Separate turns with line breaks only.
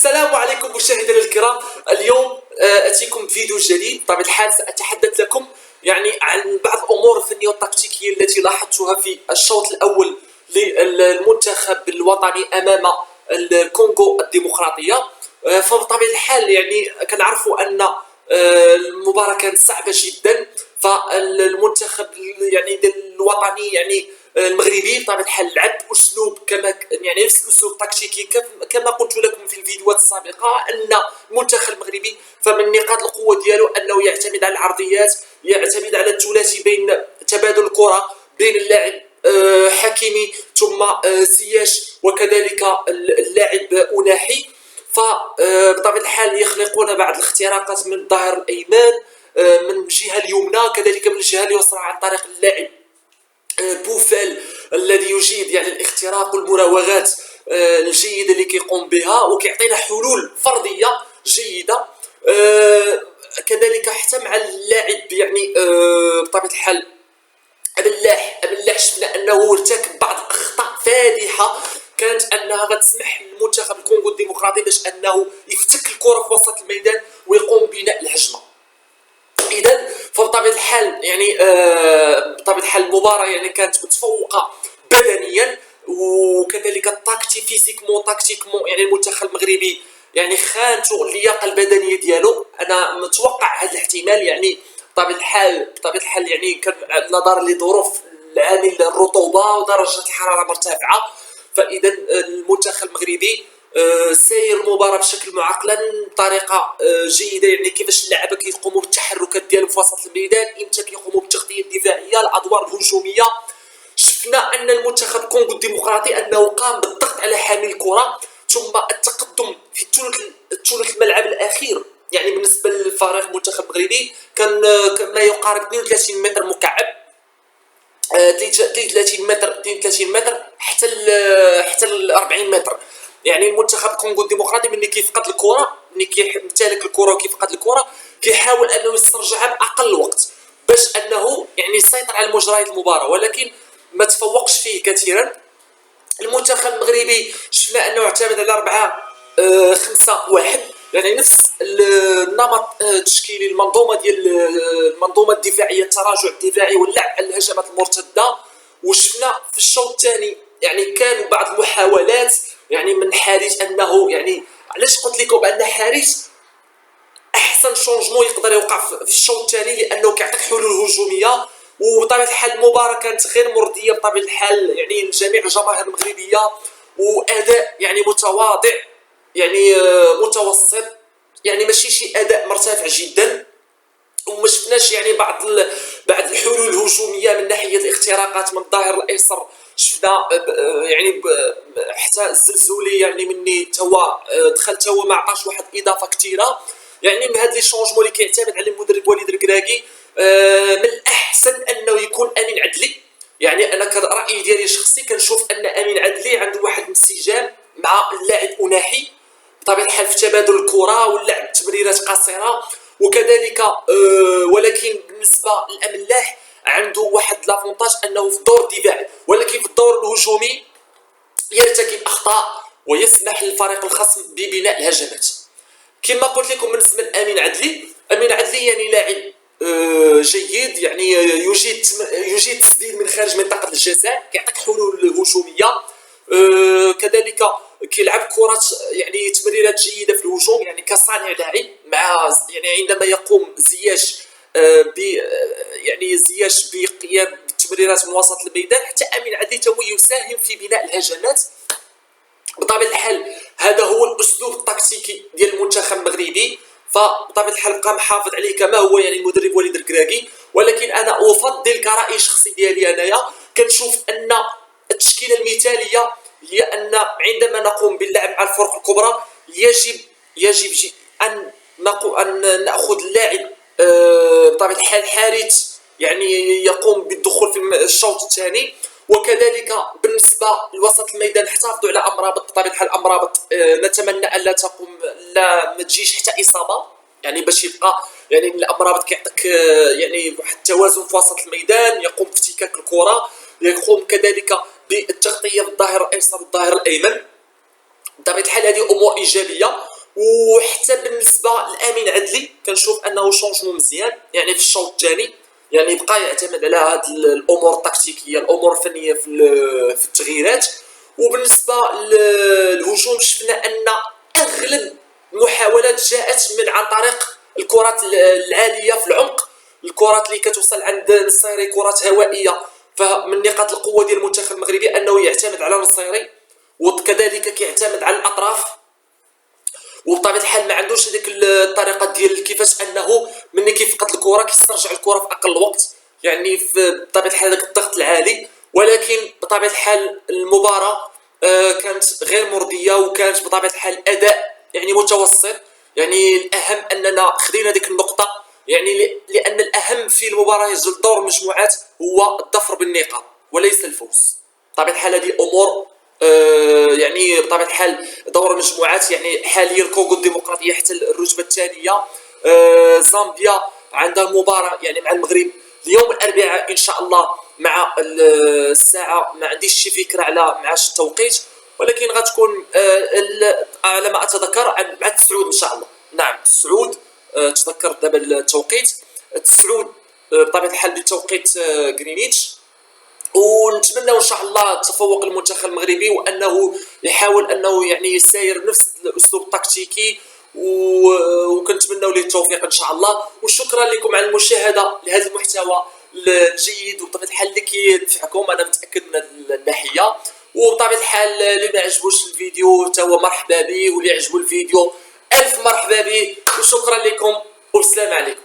السلام عليكم مشاهدينا الكرام. اليوم اتيكم بفيديو جديد. بطبيعه الحال ساتحدث لكم عن بعض الامور الفنيه والتكتيكيه التي لاحظتها في الشوط الاول للمنتخب الوطني امام الكونغو الديمقراطيه. فبطبيعه الحال كنعرفوا ان المباراه كانت صعبه جدا. فالمنتخب الوطني المغربي بطبيعه الحال لعب اسلوب كما نفس الاسلوب التكتيكي كما قلت لكم في الفيديوهات السابقه ان المنتخب المغربي فمن نقاط القوه ديالو انه يعتمد على العرضيات، يعتمد على الثلاثي بين تبادل الكره بين اللاعب حكيمي ثم زياش وكذلك اللاعب أناحي. فبطبيعه الحال يخلقون بعض الاختراقات من الظهر الايمن من الجهه اليمنى كذلك من الجهه اليسرى عن طريق اللاعب بوفال الذي يجيد الاختراق والمراوغات الجيده اللي كيقوم بها وكيعطينا حلول فرديه جيده. كذلك حتى مع اللاعب بطبيعه الحال أبلاح شفنا انه ارتكب بعض الاخطاء فادحه كانت انها غتسمح للمنتخب الكونغو الديمقراطي باش انه يفتك الكره في وسط الميدان ويقوم ببناء الهجمه. اذا فبطبيعه الحال بطبيعه الحال المباراه كانت متفوقه بدنيا وكذلك فيزيكمون تاكتيكمون. المنتخب المغربي خانته اللياقه البدنيه ديالو. انا متوقع هذا الاحتمال بطبيعه الحال كان نظرا لظروف العامل الرطوبه ودرجه الحراره مرتفعه. فاذا المنتخب المغربي سير المباراه بشكل معقلا بطريقه جيده. كيفاش اللعابه كيقوموا بالتحركات ديالهم في وسط الميدان، امتى كيقوموا بالتغطيه الدفاعيه، الادوار الهجوميه. شفنا ان المنتخب الكونغو الديمقراطي انه قام بالضغط على حامل الكره ثم التقدم في الثلث الملعب الاخير. بالنسبه للفريق المنتخب المغربي كان ما يقارب 32 متر مكعب، 33 متر حتى ل 40 متر. المنتخب الكونغو الديمقراطي ملي كيفقد الكره، ملي كيمتلك الكره وكيفقد الكره كيحاول انه يسترجعها باقل وقت باش انه يسيطر على مجريات المباراه، ولكن ما تفوقش فيه كثيرا. المنتخب المغربي شفنا انه اعتمد على 4-5-1 نفس النمط التشكيلي المنظومه الدفاعيه، التراجع الدفاعي واللعب على الهجمات المرتده. وشفنا في الشوط الثاني كانوا بعض المحاولات من حارس انه علاش قلت لكم ان حارس احسن شونجمون يقدر يوقع في الشوط الثاني لانه كيعطيك حلول هجوميه. وبطبيعه الحال المباراه كانت غير مرضيه بطبيعه الحال لجميع الجماهير المغربيه، واداء متواضع متوسط، ماشي شي اداء مرتفع جدا. وما شفناش بعض الحلول الهجوميه من ناحيه الاختراقات من الظهير الايسر. شفنا حتى الزلزولي مني دخل توا ما عطاش واحد اضافه كثيره. من هاد لي شونجمون اللي كيعتمد على المدرب وليد الكراكي من الاحسن انه يكون امين عدلي. انا كرايي ديالي الشخصي كنشوف ان امين عدلي عنده واحد الانسجام مع اللاعب أناحي بطبيعه الحال في تبادل الكره واللعب تمريرات قصيره وكذلك. ولكن بالنسبه للاملاح عنده واحد لافونتاج انه في الدور الدفاعي، ولكن في الدور الهجومي يرتكب اخطاء ويسمح للفريق الخصم ببناء الهجمات. كما قلت لكم بالنسبه لامين عدلي، امين عدلي لاعب جيد، يجيد التسديد من خارج منطقه الجزاء، كيعطيك حلول هجوميه. كذلك كيلعب كرات تمريرات جيده في الهجوم كصانع لعب مع عندما يقوم زياش بقيام بالتمريرات من وسط الميدان. حتى امين عدلي تو يساهم في بناء الهجمات. بطبيعه الحال هذا هو الاسلوب التكتيكي ديال المنتخب المغربي، فبطبيعه الحال بقى محافظ عليه كما هو المدرب وليد الكراكي. ولكن انا افضل كراي شخصي ديالي انايا كنشوف ان التشكيله المثاليه هي ان عندما نقوم باللعب مع الفرق الكبرى يجب ان ناخذ اللاعب بطبيعه الحال حارس يقوم بالدخول في الشوط الثاني. وكذلك بالنسبه لوسط الميدان احتفظوا على امرابط. بطبيعه الحال امرابط نتمنى ان لا ما تجيش حتى اصابه باش يبقى الامرابط كيعطيك واحد التوازن في وسط الميدان، يقوم بافتكاك الكره، يقوم كذلك بالتغطيه بالظهير الايسر والظهير الايمن. بطبيعه الحال هذه امور ايجابيه. وحتى بالنسبه لامين عدلي كنشوف انه شونجمون مزيان يعني في الشوط الثاني، يعني بقى يعتمد على هذه الامور التكتيكيه الامور الفنيه في التغييرات. وبالنسبه للهجوم شفنا ان اغلب المحاولات جاءت من عن طريق الكرات العاليه في العمق، الكرات اللي كتوصل عند النصيري كرات هوائيه. فمن نقاط القوه ديال المنتخب المغربي انه يعتمد على النصيري، وكذلك كيعتمد على الاطراف، وبطبيعه الحال ما عندوش هذيك الطريقه ديال كيفاش انه ملي كيفقد الكره كيسترجع الكره في اقل وقت، يعني بطبيعه الحال هذاك الضغط العالي. ولكن بطبيعه الحال المباراه كانت غير مرضيه، وكانت بطبيعه الحال اداء يعني متوسط. يعني الاهم اننا خدينا ديك النقطه، يعني لان الاهم في المباراه ديال دور المجموعات هو الظفر بالنقاط وليس الفوز. بطبيعه الحال هذه امور يعني بطبيعه الحال دور المجموعات، يعني حاليا الكونغو الديمقراطيه حتى الرتبه الثانيه. زامبيا عندها مباراه يعني مع المغرب اليوم الاربعاء ان شاء الله مع الساعه، ما عنديش شي فكره على معاش التوقيت، ولكن غتكون على ما اتذكر مع التسعود ان شاء الله. نعم التسعود، تذكرت دابا التوقيت التسعود بطبيعه الحال بتوقيت جرينيتش. ونتمنى ان شاء الله تفوق المنتخب المغربي، وانه يحاول انه يعني يسير بنفس الاسلوب التكتيكي، وكنتمنوا ليه التوفيق ان شاء الله. وشكرا لكم على المشاهده لهذا المحتوى الجيد، وبطبيعه الحال اللي كينفعكم انا متاكد من الناحيه. وبطبيعه الحال اللي ما عجبوش الفيديو حتى هو مرحبا به، واللي عجبو الفيديو الف مرحبا به. وشكرا لكم والسلام عليكم.